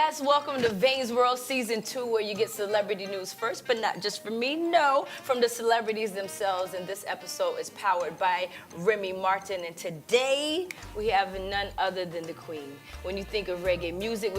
Yes, welcome to Vayne's World Season 2, where you get celebrity news first, but not just from me, no, from the celebrities themselves. And this episode is powered by Remy Martin. And today, we have none other than the Queen. When you think of reggae music,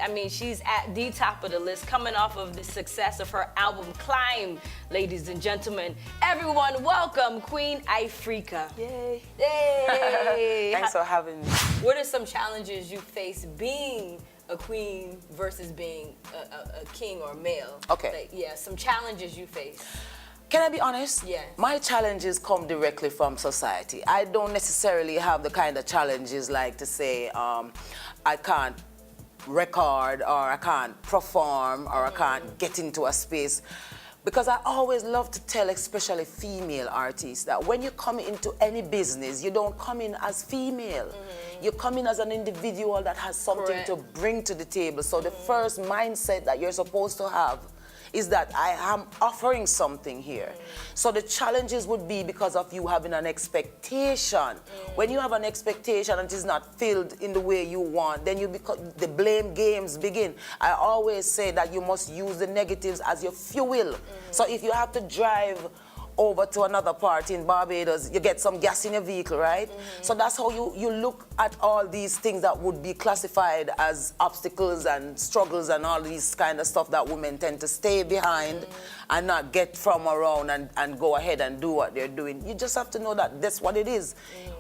I mean, she's at the top of the list, coming off of the success of her album, Climb. Ladies and gentlemen, everyone, welcome Queen Ifrica. Yay. Yay. Thanks for having me. What are some challenges you face being a queen versus being a king or male? Okay. Like, some challenges you face. Can I be honest? Yes. My challenges come directly from society. I don't necessarily have the kind of challenges like to say I can't record or I can't perform or I can't get into a space. Because I always love to tell, especially female artists, that when you come into any business, you don't come in as female. You come in as an individual that has something to bring to the table. So the first mindset that you're supposed to have is that I am offering something here. So the challenges would be because of you having an expectation. When you have an expectation and it is not filled in the way you want, then the blame games begin. I always say that you must use the negatives as your fuel. So if you have to drive over to another part in Barbados, you get some gas in your vehicle, right? So that's how you look at all these things that would be classified as obstacles and struggles and all these kind of stuff that women tend to stay behind and not get from around and go ahead and do what they're doing. You just have to know that that's what it is.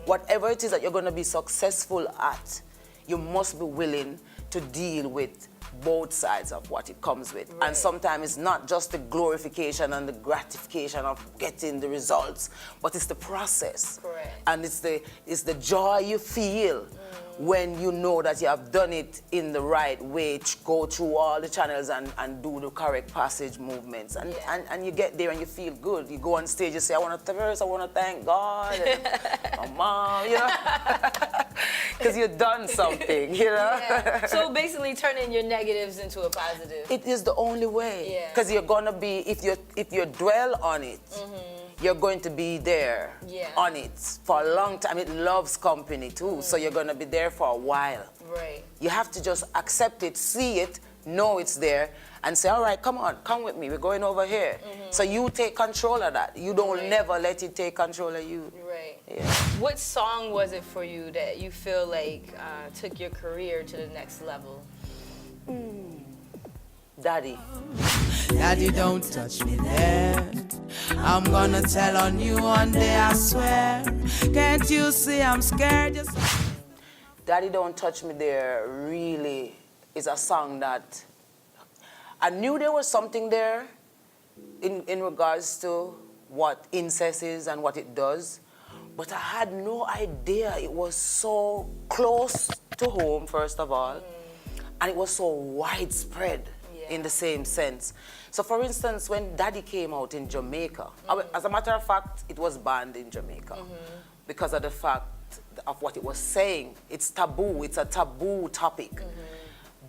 Whatever it is that you're going to be successful at, you must be willing to deal with both sides of what it comes with. And sometimes it's not just the glorification and the gratification of getting the results, but it's the process. And it's the joy you feel when you know that you have done it in the right way, go through all the channels and do the correct passage movements. And you get there and you feel good. You go on stage, you say, I want to thank God, and my mom, you know? Because you've done something, you know? So basically turning your negatives into a positive. It is the only way. Because you're going to be, if you dwell on it, you're going to be there on it for a long time. It loves company too, so you're going to be there for a while. You have to just accept it, see it, know it's there, and say, all right, come on, come with me, we're going over here. So you take control of that. You don't never let it take control of you. What song was it for you that you feel like took your career to the next level? Daddy. Daddy, don't touch me there. I'm gonna tell on you one day, I swear. Can't you see I'm scared? Daddy, Don't Touch Me There really is a song that I knew there was something there in regards to what incest is and what it does, but I had no idea it was so close to home, first of all, and it was so widespread in the same sense. So for instance, when Daddy came out in Jamaica, as a matter of fact, it was banned in Jamaica because of the fact of what it was saying. It's taboo, it's a taboo topic.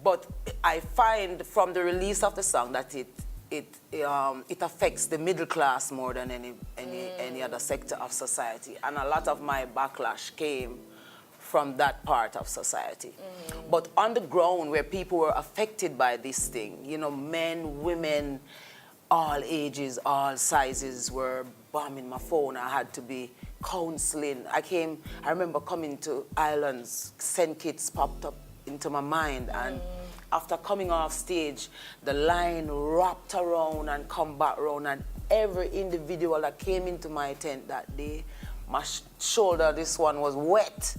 But I find from the release of the song that it affects the middle class more than any other sector of society. And a lot of my backlash came from that part of society. But on the ground where people were affected by this thing, you know, men, women, all ages, all sizes were bombing my phone. I had to be counseling. I remember coming to islands, send kits popped up into my mind, and after coming off stage, the line wrapped around and come back around, and every individual that came into my tent that day, my shoulder, this one was wet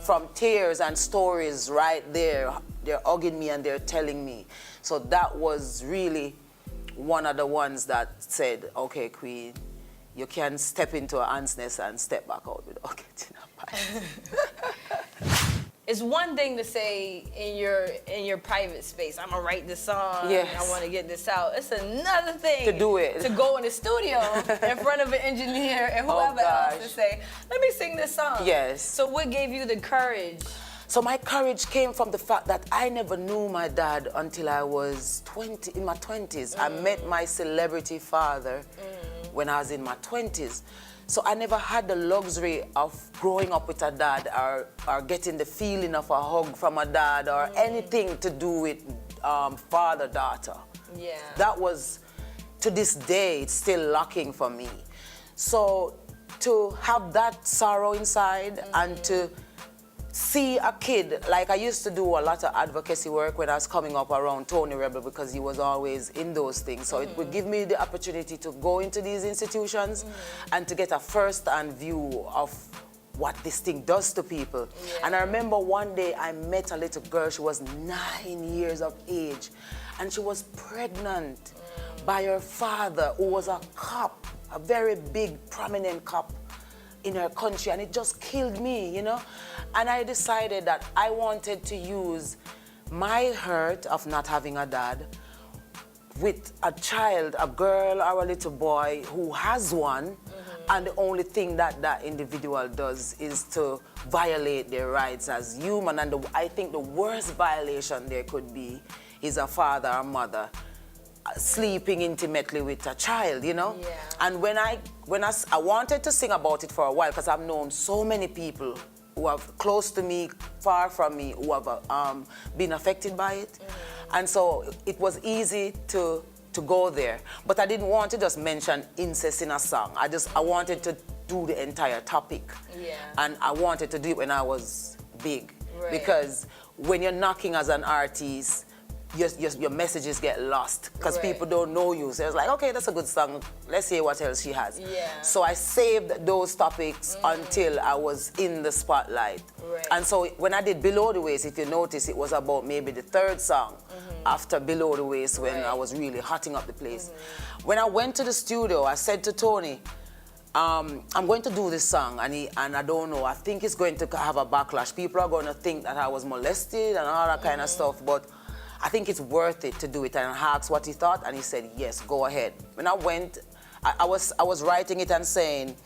from tears and stories right there. They're hugging me and they're telling me. So that was really one of the ones that said, okay, Queen, you can step into an ant's nest and step back out without getting a bite. It's one thing to say in your private space, I'm gonna write this song, I want to get this out. It's another thing to do it, to go in the studio in front of an engineer and whoever else to say, let me sing this song. So what gave you the courage? So my courage came from the fact that I never knew my dad until I was in my 20s. I met my celebrity father when I was in my 20s. So I never had the luxury of growing up with a dad or getting the feeling of a hug from a dad or anything to do with father-daughter. Yeah. That was, to this day, it's still lacking for me. So to have that sorrow inside and to see a kid, like I used to do a lot of advocacy work when I was coming up around Tony Rebel because he was always in those things. So it would give me the opportunity to go into these institutions and to get a first-hand view of what this thing does to people. Yeah. And I remember one day I met a little girl, she was 9 years of age, and she was pregnant by her father, who was a cop, a very big, prominent cop in her country, and it just killed me, you know? And I decided that I wanted to use my hurt of not having a dad with a child, a girl or a little boy who has one, and the only thing that that individual does is to violate their rights as human. And I think the worst violation there could be is a father or mother sleeping intimately with a child, you know? Yeah. And when I wanted to sing about it for a while, because I've known so many people who are close to me, far from me, who have been affected by it. And so it was easy to go there. But I didn't want to just mention incest in a song. I wanted to do the entire topic. Yeah. And I wanted to do it when I was big. Right. Because when you're knocking as an artist, your messages get lost because Right. people don't know you. So it's like, okay, that's a good song. Let's hear what else she has. Yeah. So I saved those topics until I was in the spotlight. Right. And so when I did Below the Waist, if you notice, it was about maybe the third song after Below the Waist when Right. I was really hotting up the place. When I went to the studio, I said to Tony, I'm going to do this song, and I don't know, I think it's going to have a backlash. People are going to think that I was molested and all that kind of stuff, but I think it's worth it to do it. And I asked what he thought, and he said, yes, go ahead. When I went, I was writing it and saying,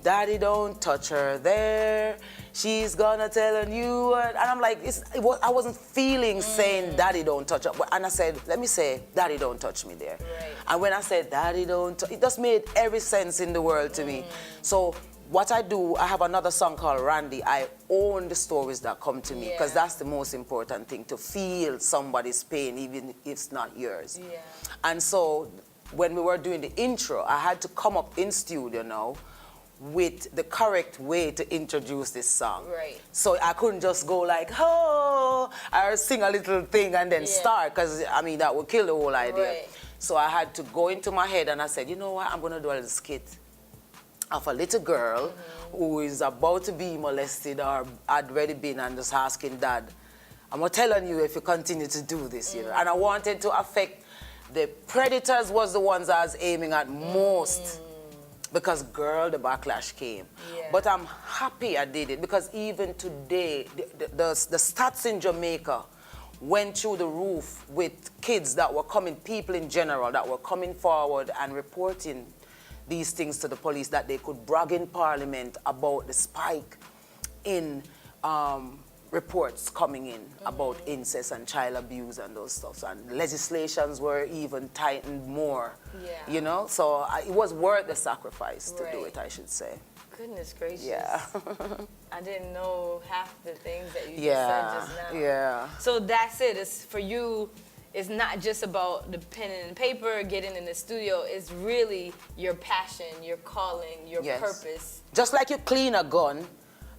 Daddy, don't touch her there. She's gonna tell on you. And I'm like, I wasn't feeling saying, Daddy, don't touch her. And I said, let me say, Daddy, don't touch me there. Right. And when I said, Daddy, don't touch, it just made every sense in the world to me. So what I do, I have another song called Randy. I own the stories that come to me because Yeah. that's the most important thing, to feel somebody's pain even if it's not yours. Yeah. And so when we were doing the intro, I had to come up in studio now with the correct way to introduce this song. Right. So I couldn't just go like, oh, or sing a little thing and then Yeah. start, because I mean, that would kill the whole idea. Right. So I had to go into my head and I said, you know what, I'm gonna do a little skit of a little girl who is about to be molested or had already been, and just asking Dad, I'm gonna tell on you if you continue to do this, you know. And I wanted to affect the predators, was the ones I was aiming at most, because girl, the backlash came. Yeah. But I'm happy I did it, because even today, the stats in Jamaica went through the roof with kids that were coming, people in general that were coming forward and reporting these things to the police, that they could brag in Parliament about the spike in reports coming in about incest and child abuse and those stuff. And legislations were even tightened more, Yeah. you know? So it was worth the sacrifice to do Right. it, I should say. Goodness gracious. Yeah. I didn't know half the things that you Yeah, just said just now. yeah. So that's it. It's for you. It's not just about the pen and paper, getting in the studio. It's really your passion, your calling, your Yes. purpose. Just like you clean a gun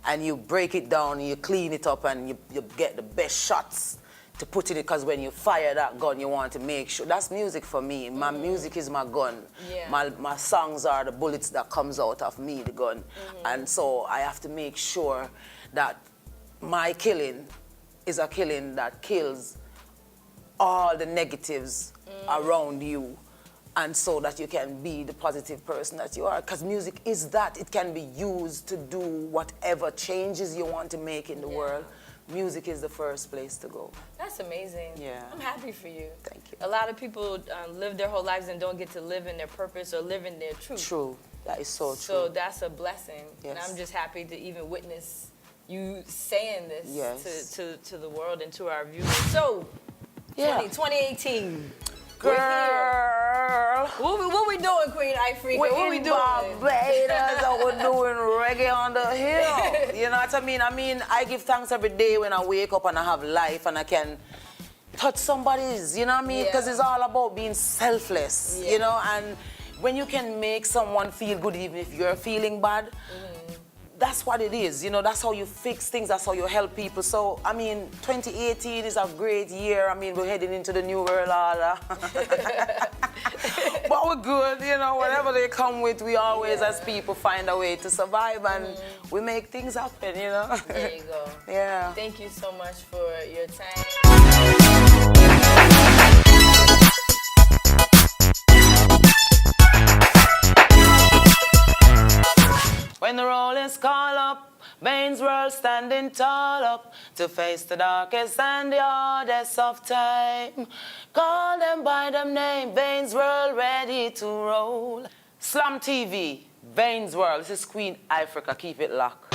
and you break it down and you clean it up and you get the best shots to put in it, because when you fire that gun, you want to make sure. That's music for me. My music is my gun. Yeah. My songs are the bullets that comes out of me, the gun. And so I have to make sure that my killing is a killing that kills all the negatives around you, and so that you can be the positive person that you are. Because music is that. It can be used to do whatever changes you want to make in the world. Music is the first place to go. That's amazing. Yeah. I'm happy for you. Thank you. A lot of people live their whole lives and don't get to live in their purpose or live in their truth. True. That is so true. So that's a blessing. And Yes. I'm just happy to even witness you saying this Yes. to the world and to our viewers. So, Yeah. 2018. We're here. Girl, world. What we doing, Queen Ifrica? What we in doing? Barbados, and we're doing reggae on the hill. You know what I mean? I give thanks every day when I wake up and I have life and I can touch somebody's, you know what I mean? Because it's all about being selfless, you know? And when you can make someone feel good even if you're feeling bad, that's what it is, you know? That's how you fix things, that's how you help people. So, 2018 is a great year. We're heading into the new world order. But we're good, you know, whatever they come with, we always, as people, find a way to survive and we make things happen, you know? There you go. Yeah. Thank you so much for your time. When the rollers call up, Vayne's world standing tall up to face the darkest and the hardest of time. Call them by them name, Vayne's world ready to roll. Slam TV, Vayne's world. This is Queen Ifrica. Keep it locked.